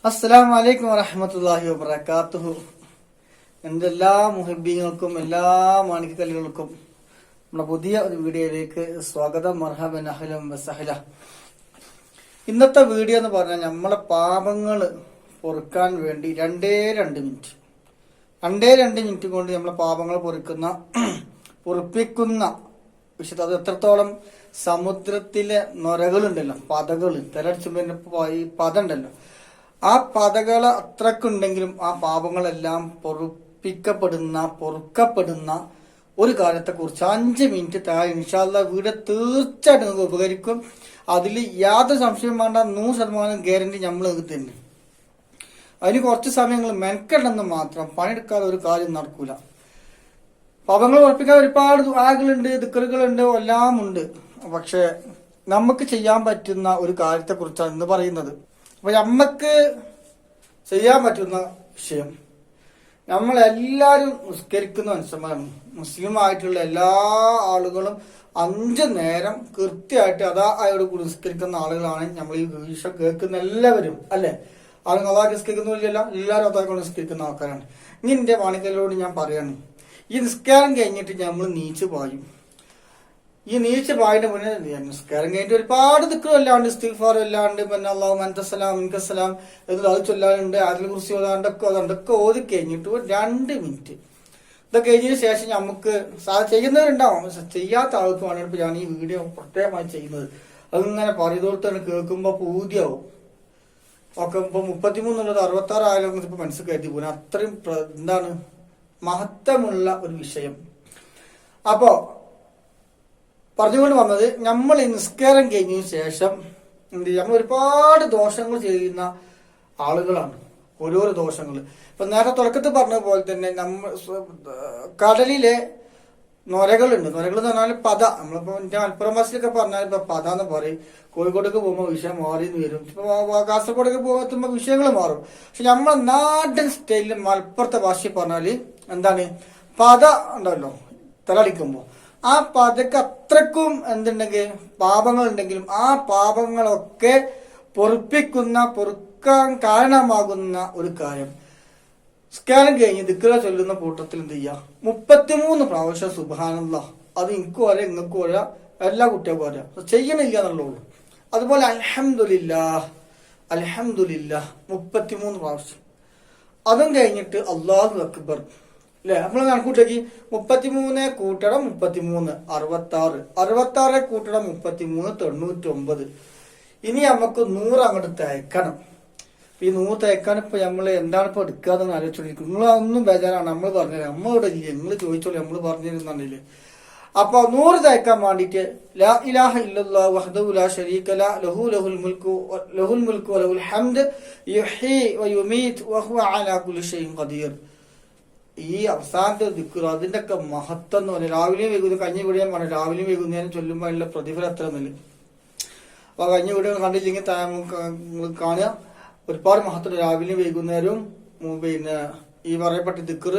അസ്സലാമു അലൈക്കും വറഹ്മത്തുള്ളാഹി വബറകാതുഹു. എൻ്റെ എല്ലാ മുഹിബ്ബീങ്ങൾക്കും എല്ലാ മാണിക്കല്ലുകൾക്കും നമ്മുടെ പുതിയ ഒരു വീഡിയോയിലേക്ക് സ്വാഗതം. മർഹബൻ അഹ്ലൻ വസഹല. ഇന്നത്തെ വീഡിയോ എന്ന് പറഞ്ഞാൽ നമ്മളെ പാപങ്ങൾ പൊറുക്കാൻ വേണ്ടി രണ്ടേ രണ്ട് മിനിറ്റ് കൊണ്ട് നമ്മളെ പാപങ്ങൾ പൊറുപ്പിക്കുന്ന വിശുദ്ധ. അത് എത്രത്തോളം സമുദ്രത്തിലെ നൊരകളുണ്ടല്ലോ, പതകൾ തിരച്ചുമ്പോ ഈ പത ഉണ്ടല്ലോ, ആ പതകൾ അത്രക്കുണ്ടെങ്കിലും ആ പാപങ്ങളെല്ലാം പൊറുക്കപ്പെടുന്ന ഒരു കാര്യത്തെക്കുറിച്ച് 5 മിനിറ്റ് താഴെ ഇൻഷാ അല്ലാഹ് വീഡിയോ തീർച്ചയായിട്ടും നിങ്ങൾക്ക് ഉപകരിക്കും. അതിൽ യാതൊരു സംശയം വേണ്ട, 100% ഗ്യാരണ്ടി നമ്മൾ തന്നെ. അതിന് കുറച്ച് സമയങ്ങൾ മെനക്കെടണമെന്ന് മാത്രം, പണിയെടുക്കാതെ ഒരു കാര്യം നടക്കൂല. പാപങ്ങൾ ഉറപ്പിക്കാൻ ഒരുപാട് ദുആകളുണ്ട്, ദിക്റുകളുണ്ട്, എല്ലാം ഉണ്ട്. പക്ഷെ നമുക്ക് ചെയ്യാൻ പറ്റുന്ന ഒരു കാര്യത്തെ കുറിച്ചാണ് ഇന്ന് പറയുന്നത്. അപ്പൊ നമ്മക്ക് ചെയ്യാൻ പറ്റുന്ന വിഷയം, നമ്മളെല്ലാരും നിസ്കരിക്കുന്ന മനുഷ്യന്മാരാണ്. മുസ്ലിം ആയിട്ടുള്ള എല്ലാ ആളുകളും 5 നേരം കൃത്യമായിട്ട് അതായോട് കൂടി നിസ്കരിക്കുന്ന ആളുകളാണ് നമ്മൾ ഈ വിഷയം കേൾക്കുന്ന എല്ലാവരും, അല്ലെ? ആളുകൾ അതാ നിസ്കരിക്കുന്നില്ല, എല്ലാവരും അതാ നിസ്കരിക്കുന്ന ആൾക്കാരാണ്. ഇനി എന്റെ മാണിക്കലോട് ഞാൻ പറയാണ്, ഈ നിസ്കാരം കഴിഞ്ഞിട്ട് നമ്മൾ നീച്ച് പായും. ഈ നീച്ച് പായിന്റെ മുന്നേ നിസ്കാരം കഴിഞ്ഞിട്ട് ഒരുപാട് ദിക്റും അല്ലാണ്ട്, ഇസ്തിഗ്ഫാർ അല്ലാണ്ട്, പിന്നെ അല്ലാഹു അൻതസ്സലാം മിൻകസ്സലാം എന്നിട്ട് അത് ചൊല്ലാനുണ്ട്, അതിൽ കുറിച്ച് അതൊക്കെ ഓതി കഴിഞ്ഞിട്ട് 2 മിനിറ്റ് ഇതൊക്കെ കഴിഞ്ഞതിന് ശേഷം നമുക്ക് ചെയ്യുന്നവരുണ്ടാവും. ചെയ്യാത്ത ആൾക്ക് വേണമെങ്കിൽ ഞാൻ ഈ വീഡിയോ പ്രത്യേകമായി ചെയ്യുന്നത്. അതിങ്ങനെ പറയുന്നതോട് തന്നെ കേൾക്കുമ്പോ പൂതിയാവും. ഒക്കെ ഇപ്പൊ 33 എന്നുള്ളത് 66 ആയാലും ഇപ്പൊ മനസ്സിൽ കരുതി പോലും അത്രയും എന്താണ് മഹത്വമുള്ള ഒരു വിഷയം. അപ്പോ പറഞ്ഞുകൊണ്ട് വന്നത്, നമ്മൾ ഈ നിസ്കാരം കഴിഞ്ഞതിന് ശേഷം എന്ത് ചെയ്യും? നമ്മൾ ഒരുപാട് ദോഷങ്ങൾ ചെയ്യുന്ന ആളുകളാണ്. ഓരോരോ ദോഷങ്ങൾ ഇപ്പൊ നേരത്തെ തുടക്കത്തിൽ പറഞ്ഞ പോലെ തന്നെ കടലിലെ നൊരകളുണ്ട്. നൊരകൾ എന്ന് പറഞ്ഞാൽ പത. നമ്മളിപ്പോ മലപ്പുറം ഭാഷയിലൊക്കെ പറഞ്ഞാൽ ഇപ്പൊ പത എന്ന് പറയും. കോഴിക്കോടേക്ക് പോകുമ്പോൾ വിഷയം മാറിന്ന് വരും. ഇപ്പൊ കാസർഗോഡൊക്കെ പോകുമ്പോൾ വിഷയങ്ങൾ മാറും. പക്ഷെ നമ്മളെ നാടൻ സ്റ്റൈലിൽ മലപ്പുറത്തെ ഭാഷയിൽ പറഞ്ഞാല് എന്താണ്, പത ഉണ്ടല്ലോ തലടിക്കുമ്പോ, ആ പതക്ക് അത്രക്കും എന്തുണ്ടെങ്കിൽ പാപങ്ങൾ ഉണ്ടെങ്കിലും ആ പാപങ്ങളൊക്കെ പൊറുക്കാൻ കാരണമാകുന്ന ഒരു കാര്യം, നിസ്കാരം കഴിഞ്ഞ് ദിക്റ് ചൊല്ലുന്ന കൂട്ടത്തിൽ എന്ത് ചെയ്യുക, 33 പ്രാവശ്യം സുബ്ഹാനല്ലാഹ്. അത് എനിക്കും അറിയാം, നിങ്ങൾക്കും അറിയാം, എല്ലാ കുട്ടികൾക്കും അറിയാം. ചെയ്യണില്ല എന്നുള്ളൂ. അതുപോലെ അൽഹംദുലില്ലാഹ് 33 പ്രാവശ്യം. അതും കഴിഞ്ഞിട്ട് അല്ലാഹു അക്ബർ, അല്ലെ? നമ്മൾ കണക്കൂട്ടേക്ക് 33 കൂട്ടണം 33 66, 66 കൂട്ടണം 33 99. ഇനി നമുക്ക് 100 അങ്ങോട്ട് തയ്ക്കണം. ഈ 100 തയ്ക്കാൻ ഇപ്പൊ നമ്മള് എന്താണ് ഇപ്പൊ എടുക്കാതെന്ന് ആലോചിച്ചോണ്ടിരിക്കും. നിങ്ങളൊന്നും ബേജാറാണ്, നമ്മൾ പറഞ്ഞത് നമ്മളിവിടെ ഇല്ല, നിങ്ങൾ ചോദിച്ചോളൂ, നമ്മൾ പറഞ്ഞിരുന്നില്ലേ. അപ്പൊ 100 തയ്ക്കാൻ വേണ്ടിട്ട് ലാ ഇലാഹ ഇല്ലല്ലാഹു വഹ്ദഹു ലാ ശരീക ലഹു ലഹുൽ മുൽക്കു വലഹുൽ ഹംദ് യുഹ്യി വയുമീത് വഹുവ അലാ കുല്ലി ഷൈഇൻ ഖദീർ. ഈ അവസാനത്തെ ദിക്ർ, അതിന്റെ ഒക്കെ മഹത്വം എന്ന് പറഞ്ഞാൽ രാവിലെയും വൈകുന്നേരം, കഞ്ഞി വീടിയാൻ പറഞ്ഞു രാവിലെയും വൈകുന്നേരം ചൊല്ലുമ്പോൾ അതിനുള്ള പ്രതിഫലം എത്ര നല്ല. അപ്പൊ കഞ്ഞി വീടുകൾ കണ്ടില്ലെങ്കിൽ കാണുക, ഒരുപാട് മഹത്വം. രാവിലെയും വൈകുന്നേരവും പിന്നെ ഈ പറയപ്പെട്ട ദിക്ർ,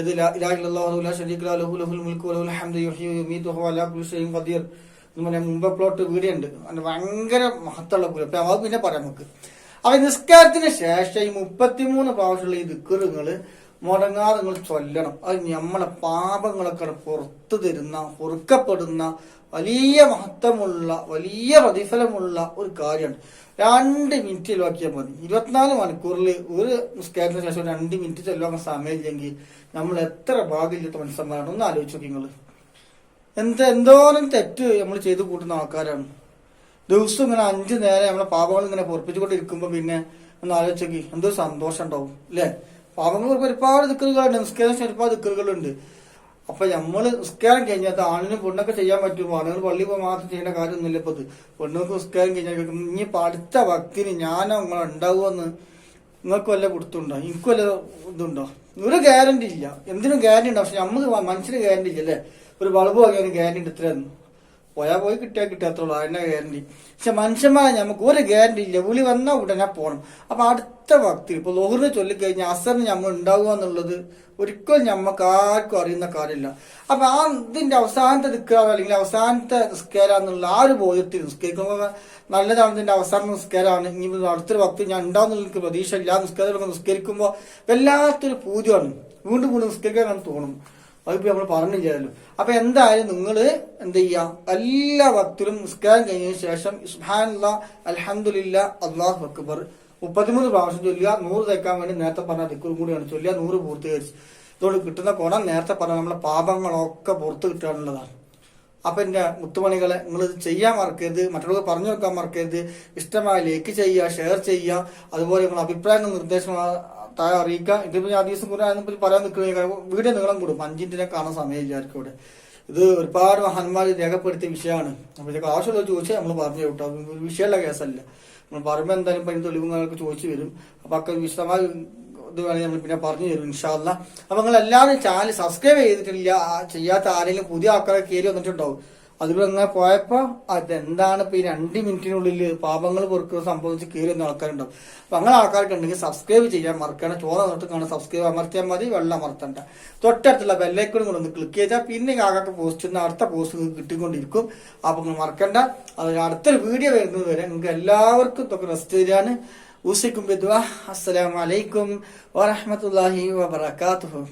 ഇത് ലാ ഇലാഹ ഇല്ലല്ലാഹു ലാ ശരീക ലഹു ലഹുൽ മുൽക്കു വലഹുൽ ഹംദു യുഹ്യി വയുമീതു വഹുവ അലാ കുല്ലി ഷൈഇൻ ഖദീർ എന്ന് പറഞ്ഞാൽ മുമ്പ് പ്ലോട്ട് വീഡിയോ ഉണ്ട്. അതിന് ഭയങ്കര മഹത്വമുള്ള കൂല. അപ്പൊ അത് പിന്നെ പറയാം നമുക്ക്. അപ്പൊ നിസ്കാരത്തിന് ശേഷം ഈ 33 പ്രാവശ്യമുള്ള ഈ ദിക്റുകള് മുടങ്ങാതെ നിങ്ങൾ ചൊല്ലണം. അത് നമ്മളെ പാപങ്ങളൊക്കെ പുറത്തു തരുന്ന, പൊറുക്കപ്പെടുന്ന വലിയ മഹത്വമുള്ള, വലിയ പ്രതിഫലമുള്ള ഒരു കാര്യമാണ്. 2 മിനിറ്റ് വാക്കിയാൽ മതി. 24 മണിക്കൂറിൽ ഒരു നിസ്കാരത്തിന് ശേഷം 2 മിനിറ്റ് ചൊല്ലാൻ സമയമില്ലെങ്കിൽ നമ്മൾ എത്ര ഭാഗ്യമില്ലാത്ത മനുഷ്യന്മാരാണ്. ഒന്ന് ആലോചിച്ച് നോക്കി നിങ്ങൾ. എന്തോരം തെറ്റ് നമ്മൾ ചെയ്തു കൂട്ടുന്ന ആൾക്കാരാണ്. ദിവസം ഇങ്ങനെ 5 നേരം നമ്മളെ പാപങ്ങൾ ഇങ്ങനെ പൊറപ്പിച്ചുകൊണ്ടിരിക്കുമ്പോ പിന്നെ ഒന്ന് ആലോചിച്ച് നോക്കി, എന്തോ സന്തോഷം ഉണ്ടാവും, അല്ലെ? പാപങ്ങൾ ഒരുപാട് ദിക്റുകളുണ്ട്, നിസ്കാരം ഒരുപാട് ദിക്റുകളുണ്ട്. അപ്പൊ നമ്മള് നിസ്കാരം കഴിഞ്ഞാൽ ആണിനും പെണ്ണൊക്കെ ചെയ്യാൻ പറ്റും. ആണുങ്ങൾ പള്ളി പോയി മാത്രം ചെയ്യേണ്ട കാര്യമൊന്നുമില്ല. ഇപ്പൊ പെണ്ണുങ്ങൾക്ക് നിസ്കാരം കഴിഞ്ഞാൽ ഇനി അടുത്ത ഭക്തിന് ഞാനോ നിങ്ങൾ ഉണ്ടാവുമെന്ന് നിങ്ങൾക്ക് വല്ല കൊടുത്തുണ്ടോ? എനിക്കും വല്ല ഇതുണ്ടോ? ഒരു ഗ്യാരണ്ടി ഇല്ല. എന്തിനും ഗ്യാരണ്ടി ഉണ്ടാവും. പക്ഷെ നമുക്ക് മനുഷ്യന് ഗ്യാരണ്ടി ഇല്ല, അല്ലെ? ഒരു ബൾബ് വാങ്ങിയാലും ഗ്യാരണ്ടി ഉണ്ട് ഇത്രയൊന്നും. പോയാൽ പോയി കിട്ടിയാൽ കിട്ടാത്തുള്ളൂ, അതിനെ ഗ്യാരണ്ടി. പക്ഷെ മനുഷ്യന്മാരെ നമുക്ക് ഒരു ഗ്യാരണ്ടി ഇല്ല. വിളി വന്നാൽ ഉടനെ പോകണം. അപ്പൊ അടുത്ത വക്തി ഇപ്പൊ ലോഹറിന് ചൊല്ലിക്കഴിഞ്ഞാൽ അസറിന് നമ്മൾ ഉണ്ടാവുക എന്നുള്ളത് ഒരിക്കലും ഞമ്മക്ക് ആർക്കും അറിയുന്ന കാര്യമില്ല. അപ്പൊ ആ ഇതിന്റെ അവസാനത്തെ നിൽക്കാറോ അല്ലെങ്കിൽ അവസാനത്തെ നിസ്കാരം എന്നുള്ള ആ ഒരു ബോധ്യത്തിൽ നിസ്കരിക്കുമ്പോൾ നല്ലതാണ്. ഇതിന്റെ അവസാന നിസ്കാരമാണ്, ഇനി അടുത്തൊരു വക്തി ഞാൻ ഉണ്ടാവുന്ന എനിക്ക് പ്രതീക്ഷ ഇല്ല. നിസ്കാരങ്ങളൊക്കെ നിസ്കരിക്കുമ്പോൾ വല്ലാത്തൊരു പൂജയാണ്, വീണ്ടും വീണ്ടും നിസ്കരിക്കാനാണ് തോന്നും. അതിപ്പോ നമ്മൾ പറഞ്ഞില്ലല്ലോ. അപ്പൊ എന്തായാലും നിങ്ങൾ എന്ത് ചെയ്യാ, എല്ലാ ഭക്തരും നിസ്കാരം കഴിഞ്ഞതിന് ശേഷം സുബ്ഹാനല്ലാഹ് അൽഹംദുലില്ലാഹ് അല്ലാഹു അക്ബർ 33 പ്രാവശ്യം ചൊല്ലുക. 100 തേക്കാൻ വേണ്ടി നേരത്തെ പറഞ്ഞ ദിക്റും കൂടിയാണ് ചൊല്ലുക. 100 പൂർത്തീകരിച്ച് ഇതോട് കിട്ടുന്ന ഗുണം നേരത്തെ പറഞ്ഞ നമ്മളെ പാപങ്ങളൊക്കെ പുറത്ത് കിട്ടാനുള്ളതാണ്. അപ്പൊ എന്റെ മുത്തുമണികളെ, നിങ്ങൾ ഇത് ചെയ്യാൻ മറക്കരുത്, മറ്റുള്ളവർ പറഞ്ഞു വെക്കാൻ മറക്കരുത്. ഇഷ്ടമായ ലൈക്ക് ചെയ്യുക, ഷെയർ ചെയ്യുക. അതുപോലെ നിങ്ങൾ അഭിപ്രായങ്ങളും നിർദ്ദേശങ്ങളും താഴെ അറിയിക്കുക. ഇതിപ്പോ ഞാൻ ദിവസം കൂടെ പറയാൻ നിൽക്കുന്ന വീഡിയോ നീളം കൂടും, 5 മിനിറ്റിനെ കാണാൻ സമയം വിചാരിക്കും. ഇവിടെ ഇത് ഒരുപാട് മഹാന്മാർ രേഖപ്പെടുത്തിയ വിഷയമാണ്. അപ്പൊ ഇതൊക്കെ ആവശ്യമുള്ളത് ചോദിച്ചാൽ നമ്മൾ പറഞ്ഞു കേട്ടോ, വിഷയമുള്ള കേസല്ല. നമ്മൾ പറയുമ്പോൾ എന്തായാലും ഇപ്പൊ ഇതിന്റെ തെളിവുകളൊക്കെ ചോദിച്ചു വരും. അപ്പൊ ഒക്കെ വിശദമായി ഇത് വേണമെങ്കിൽ നമ്മൾ പിന്നെ പറഞ്ഞു തരും ഇൻഷാ അല്ലാഹ്. അപ്പൊ നിങ്ങൾ എല്ലാവരും ചാനൽ സബ്സ്ക്രൈബ് ചെയ്തിട്ടില്ല, ചെയ്യാത്ത ആരെങ്കിലും പുതിയ ആൾക്കാരെ കയറി വന്നിട്ടുണ്ടാവും. അതിലൂടെ അങ്ങനെ പോയപ്പോ അതെന്താണ് ഇപ്പൊ ഈ 2 മിനിറ്റിനുള്ളിൽ പാപങ്ങൾ പൊറുക്കുക സംഭവിച്ച് കയറി വന്ന ആൾക്കാരുണ്ടാവും. അപ്പൊ അങ്ങനെ ആൾക്കാർക്ക് ഉണ്ടെങ്കിൽ സബ്സ്ക്രൈബ് ചെയ്യാൻ മറക്കണം. ചോറ തൊട്ട് കാണാൻ സബ്സ്ക്രൈബ് അമർത്തിയാൽ മതി, വെള്ളം അമർത്തണ്ട. തൊട്ടടുത്തുള്ള ബെല്ലൈക്കണും കൂടെ ഒന്ന് ക്ലിക്ക് ചെയ്താൽ പിന്നെ ആകാത്ത പോസ്റ്റ് അടുത്ത പോസ്റ്റ് നിങ്ങൾക്ക് കിട്ടിക്കൊണ്ടിരിക്കും. അപ്പൊ നിങ്ങൾ മറക്കണ്ട. അത് അടുത്തൊരു വീഡിയോ വരുന്നത് വരെ നിങ്ങൾക്ക് എല്ലാവർക്കും ഇതൊക്കെ റെസ്റ്റ് തരാണ്. ഉസിക്കും ബിദ്വാ. അസ്സലാമു അലൈക്കും വറഹ്മത്തുള്ളാഹി വബറകാതുഹു.